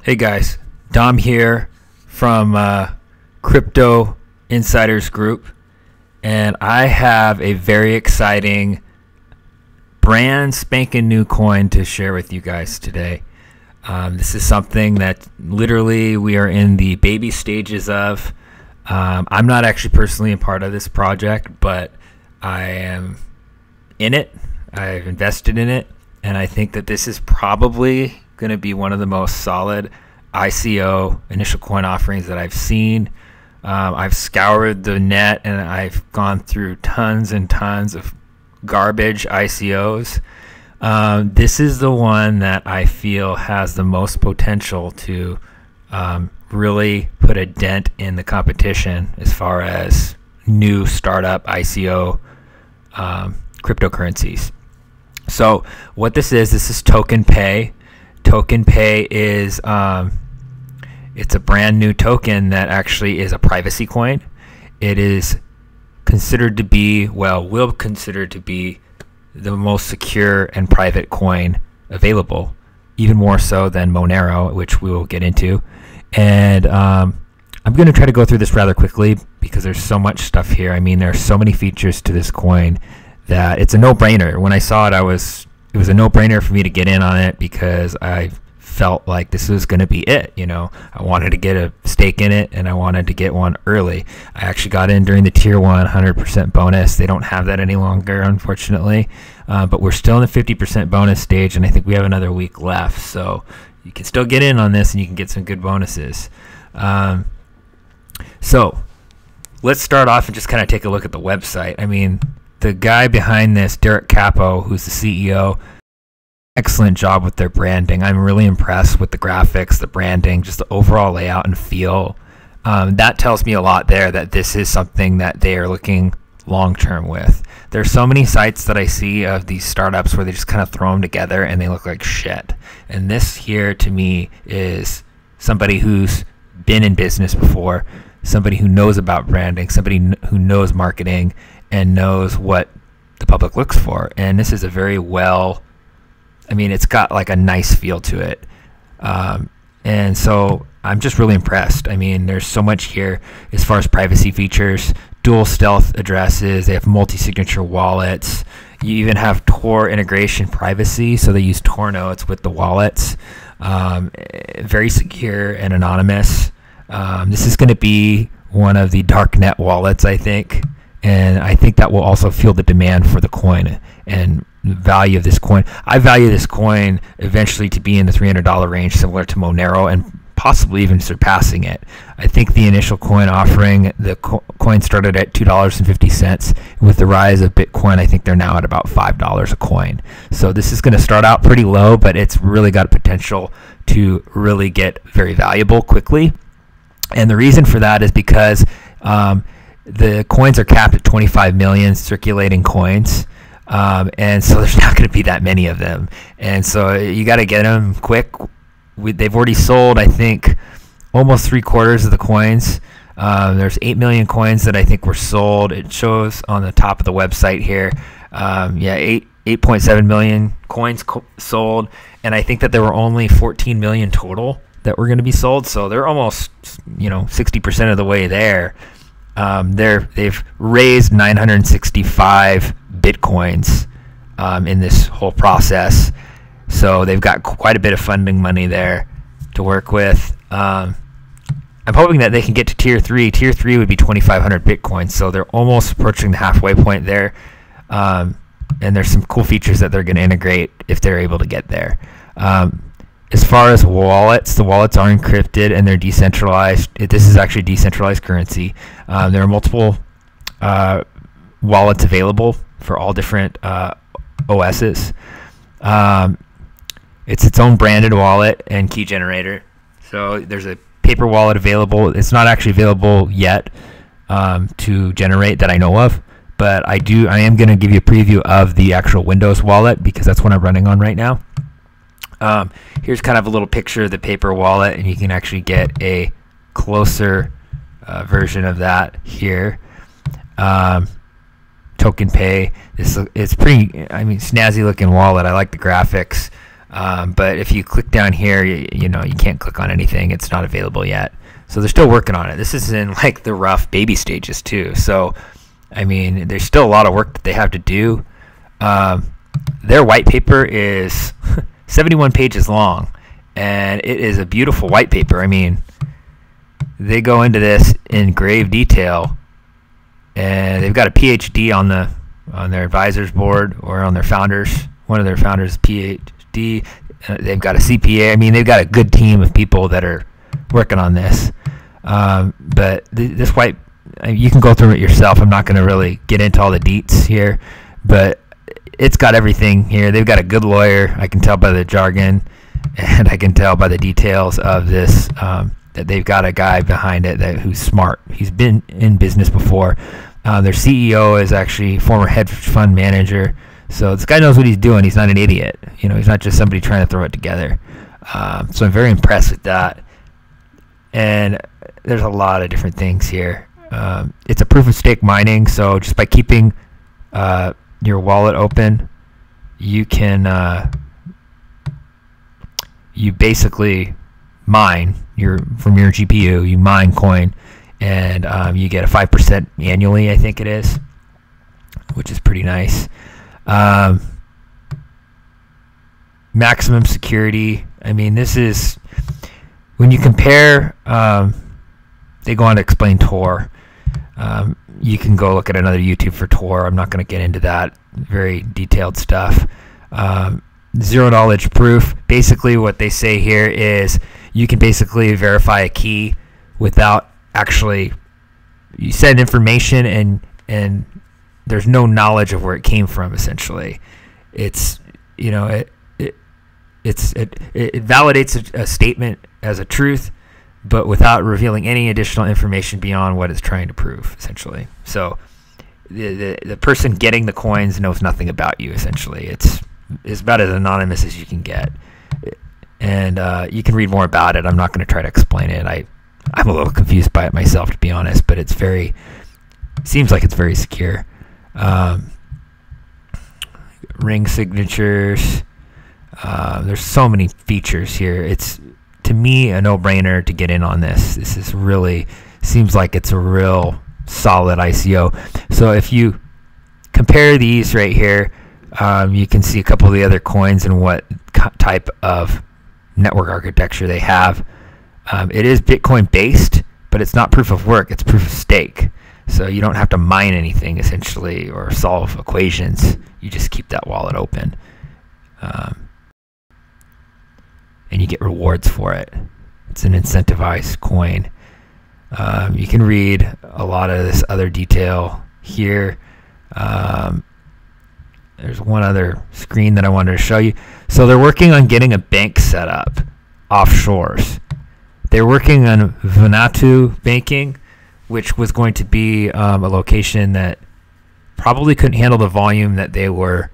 Hey guys, Dom here from Crypto Insiders Group, and I have a very exciting brand spanking new coin to share with you guys today. This is something that literally we are in the baby stages of. I'm not actually personally a part of this project, but I am in it. I've invested in it, and I think that this is probably going to be one of the most solid ICO initial coin offerings that I've seen. I've scoured the net and I've gone through tons and tons of garbage ICOs. This is the one that I feel has the most potential to really put a dent in the competition as far as new startup ICO cryptocurrencies. So what this is Token Pay. Token Pay is it's a brand new token that actually is a privacy coin. It is considered to be, will consider to be the most secure and private coin available, even more so than Monero, which we will get into. And I'm going to try to go through this rather quickly because there's so much stuff here. I mean, there are so many features to this coin that it's a no-brainer. When I saw it, it was a no-brainer for me to get in on it because I felt like this was going to be it. You know, I wanted to get a stake in it and I wanted to get one early. I actually got in during the tier 1 100% bonus. They don't have that any longer, unfortunately, but we're still in the 50% bonus stage, and I think we have another week left. So you can still get in on this and you can get some good bonuses. So let's start off and just kind of take a look at the website. I mean, the guy behind this, Derek Capo, who's the CEO, excellent job with their branding. I'm really impressed with the graphics, the branding, just the overall layout and feel. That tells me a lot there that this is something that they are looking long-term with. There's so many sites that I see of these startups where they just kind of throw them together and they look like shit. And this here to me is somebody who's been in business before, somebody who knows about branding, somebody who knows marketing and knows what the public looks for. And this is a very it's got like a nice feel to it. And so I'm just really impressed. I mean, there's so much here as far as privacy features, dual stealth addresses, they have multi-signature wallets. You even have Tor integration privacy, so they use Tor nodes with the wallets. Very secure and anonymous. This is going to be one of the darknet wallets, I think. And I think that will also fuel the demand for the coin and the value of this coin. I value this coin eventually to be in the $300 range, similar to Monero, and possibly even surpassing it. I think the initial coin offering, the coin started at $2.50. With the rise of Bitcoin, I think they're now at about $5 a coin. So this is going to start out pretty low, but it's really got potential to really get very valuable quickly. And the reason for that is because the coins are capped at 25 million circulating coins, and so there's not going to be that many of them, and so you got to get them quick. They've already sold, I think, almost 3/4 of the coins. There's 8 million coins that I think were sold. It shows on the top of the website here. 8.7 million coins sold, and I think that there were only 14 million total that were going to be sold, so they're almost 60% of the way there. They've raised 965 bitcoins in this whole process, so they've got quite a bit of funding money there to work with. I'm hoping that they can get to tier 3. Tier 3 would be 2,500 bitcoins, so they're almost approaching the halfway point there. And there's some cool features that they're going to integrate if they're able to get there. As far as wallets, the wallets are encrypted and they're decentralized. This is actually decentralized currency. There are multiple wallets available for all different OSs. It's its own branded wallet and key generator. So there's a paper wallet available. It's not actually available yet to generate that I know of, but I am going to give you a preview of the actual Windows wallet because that's what I'm running on right now. Here's kind of a little picture of the paper wallet, and you can actually get a closer version of that here. Token Pay. It's pretty, snazzy looking wallet. I like the graphics. But if you click down here, you can't click on anything. It's not available yet. So they're still working on it. This is in like the rough baby stages too. So, I mean, there's still a lot of work that they have to do. Their white paper is 71 pages long, and it is a beautiful white paper. I mean, they go into this in grave detail, and they've got a PhD on their advisors board, or on their founders. One of their founders, PhD. They've got a CPA. I mean, they've got a good team of people that are working on this. But this white, you can go through it yourself. I'm not going to really get into all the deets here, but it's got everything here. They've got a good lawyer. I can tell by the jargon, and I can tell by the details of this that they've got a guy behind it who's smart. He's been in business before. Their CEO is actually former hedge fund manager. So this guy knows what he's doing. He's not an idiot. He's not just somebody trying to throw it together. So I'm very impressed with that. And there's a lot of different things here. It's a proof of stake mining. So just by keeping your wallet open, you can you basically mine from your GPU. You mine coin, and you get a 5% annually, I think it is, which is pretty nice. Maximum security. I mean, this is when you compare. They go on to explain Tor. You can go look at another YouTube for Tor. I'm not going to get into that. Very detailed stuff. Zero knowledge proof. Basically, what they say here is you can basically verify a key without actually. You send information and there's no knowledge of where it came from. Essentially, it validates a statement as a truth, but without revealing any additional information beyond what it's trying to prove. Essentially, so the person getting the coins knows nothing about you. Essentially, it's about as anonymous as you can get, and you can read more about it. I'm not going to try to explain it. I'm a little confused by it myself, to be honest, but seems like it's very secure. Ring signatures. There's so many features here. It's, to me, a no-brainer to get in on this. This is really, seems like it's a real solid ICO. So if you compare these right here, you can see a couple of the other coins and what type of network architecture they have. It is Bitcoin based, but it's not proof of work, it's proof of stake. So you don't have to mine anything, essentially, or solve equations. You just keep that wallet open. And you get rewards for it. It's an incentivized coin. You can read a lot of this other detail here. There's one other screen that I wanted to show you. So they're working on getting a bank set up offshores. They're working on Vanuatu banking, which was going to be a location that probably couldn't handle the volume that they were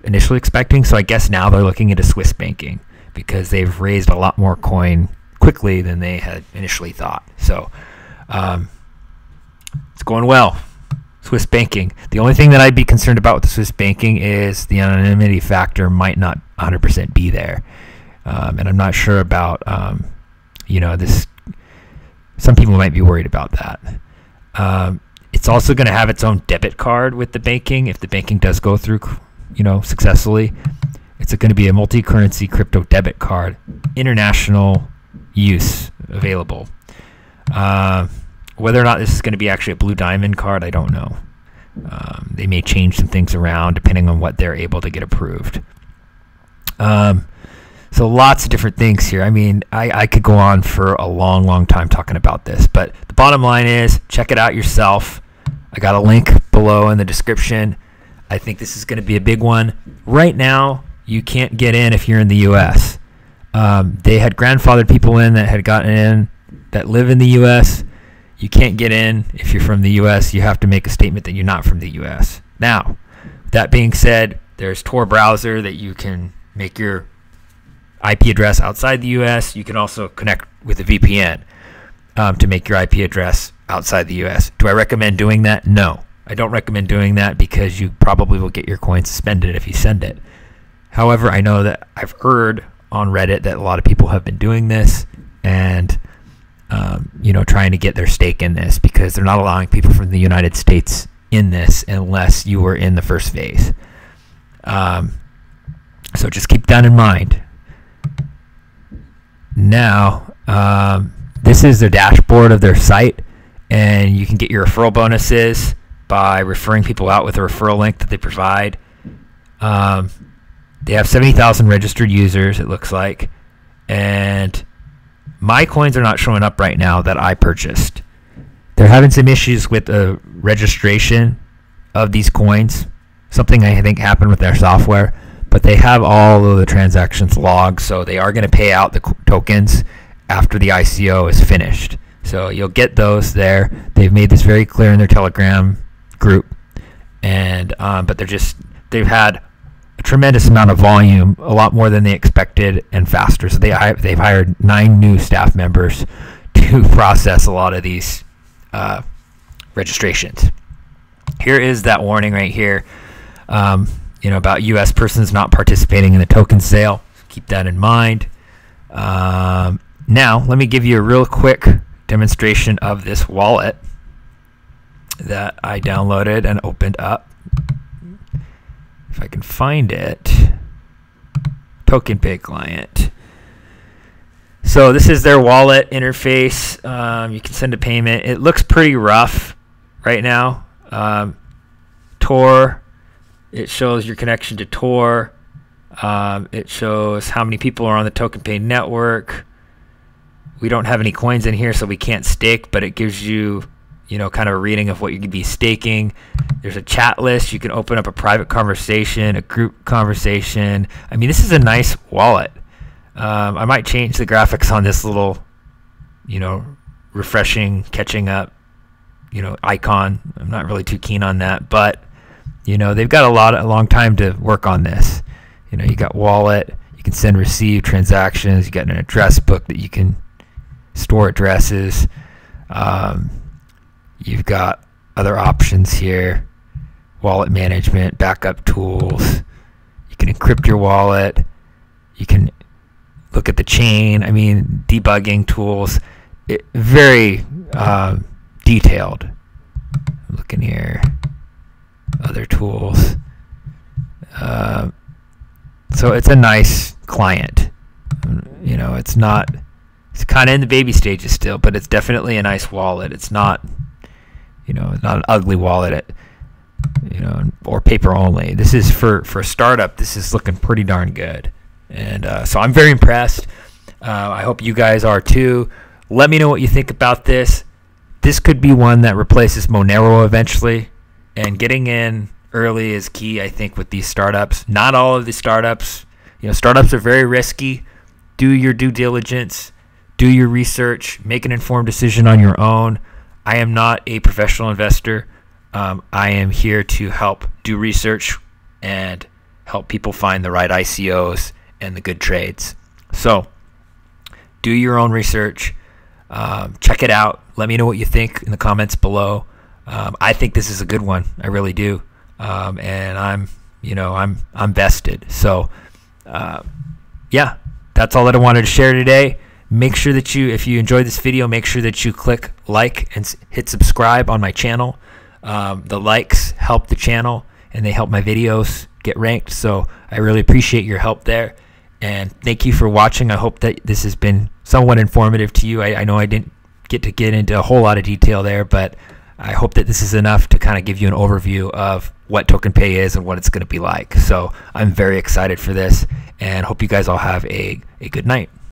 initially expecting. So I guess now they're looking into Swiss banking because they've raised a lot more coin quickly than they had initially thought. So it's going well. Swiss banking. The only thing that I'd be concerned about with the Swiss banking is the anonymity factor might not 100% be there. And I'm not sure about, this. Some people might be worried about that. It's also going to have its own debit card with the banking. If the banking does go through, successfully, it's going to be a multi-currency crypto debit card, international use available. Whether or not this is going to be actually a Blue Diamond card, I don't know. They may change some things around depending on what they're able to get approved. So lots of different things here. I mean, I could go on for a long, long time talking about this, but the bottom line is check it out yourself. I got a link below in the description. I think this is going to be a big one. Right now, you can't get in if you're in the U.S. They had grandfathered people in that had gotten in that live in the U.S. You can't get in if you're from the U.S. You have to make a statement that you're not from the U.S. Now, that being said, there's Tor browser that you can make your IP address outside the U.S. You can also connect with a VPN to make your IP address outside the U.S. Do I recommend doing that? No. I don't recommend doing that because you probably will get your coin suspended if you send it. However, I know that I've heard on Reddit that a lot of people have been doing this and trying to get their stake in this, because they're not allowing people from the United States in this unless you were in the first phase. So just keep that in mind. Now, this is the dashboard of their site, and you can get your referral bonuses by referring people out with a referral link that they provide. They have 70,000 registered users, it looks like, and my coins are not showing up right now that I purchased. They're having some issues with the registration of these coins. Something I think happened with their software, but they have all of the transactions logged, so they are going to pay out the tokens after the ICO is finished. So you'll get those there. They've made this very clear in their Telegram group, and but they've had a tremendous amount of volume, a lot more than they expected, and faster. So they've hired 9 new staff members to process a lot of these registrations. Here is that warning right here, about U.S. persons not participating in the token sale. Keep that in mind. Now, let me give you a real quick demonstration of this wallet that I downloaded and opened up. If I can find it, TokenPay client. So this is their wallet interface. You can send a payment. It looks pretty rough right now. Tor, it shows your connection to Tor. It shows how many people are on the TokenPay network. We don't have any coins in here, so we can't stake, but it gives you, kind of a reading of what you could be staking. There's a chat list. You can open up a private conversation, a group conversation. I mean, this is a nice wallet. I might change the graphics on this little, refreshing, catching up, icon. I'm not really too keen on that, but, they've got a long time to work on this. You got wallet, you can send, receive transactions. You got an address book that you can store addresses. You've got other options here, wallet management, backup tools. You can encrypt your wallet. You can look at the chain. I mean, debugging tools. Very detailed. I'm looking here. Other tools. So it's a nice client. It's kind of in the baby stages still, but it's definitely a nice wallet. It's not, not an ugly wallet, or paper only. This is for a startup. This is looking pretty darn good. And so I'm very impressed. I hope you guys are too. Let me know what you think about this. This could be one that replaces Monero eventually. And getting in early is key, I think, with these startups. Not all of the startups. Startups are very risky. Do your due diligence. Do your research. Make an informed decision on your own. I am not a professional investor. I am here to help do research and help people find the right ICOs and the good trades. So do your own research. Check it out. Let me know what you think in the comments below. I think this is a good one. I really do. And I'm vested. So yeah, that's all that I wanted to share today. Make sure that if you enjoyed this video, make sure that you click like and hit subscribe on my channel. The likes help the channel and they help my videos get ranked. So I really appreciate your help there. And thank you for watching. I hope that this has been somewhat informative to you. I know I didn't get into a whole lot of detail there, but I hope that this is enough to kind of give you an overview of what TokenPay is and what it's going to be like. So I'm very excited for this and hope you guys all have a good night.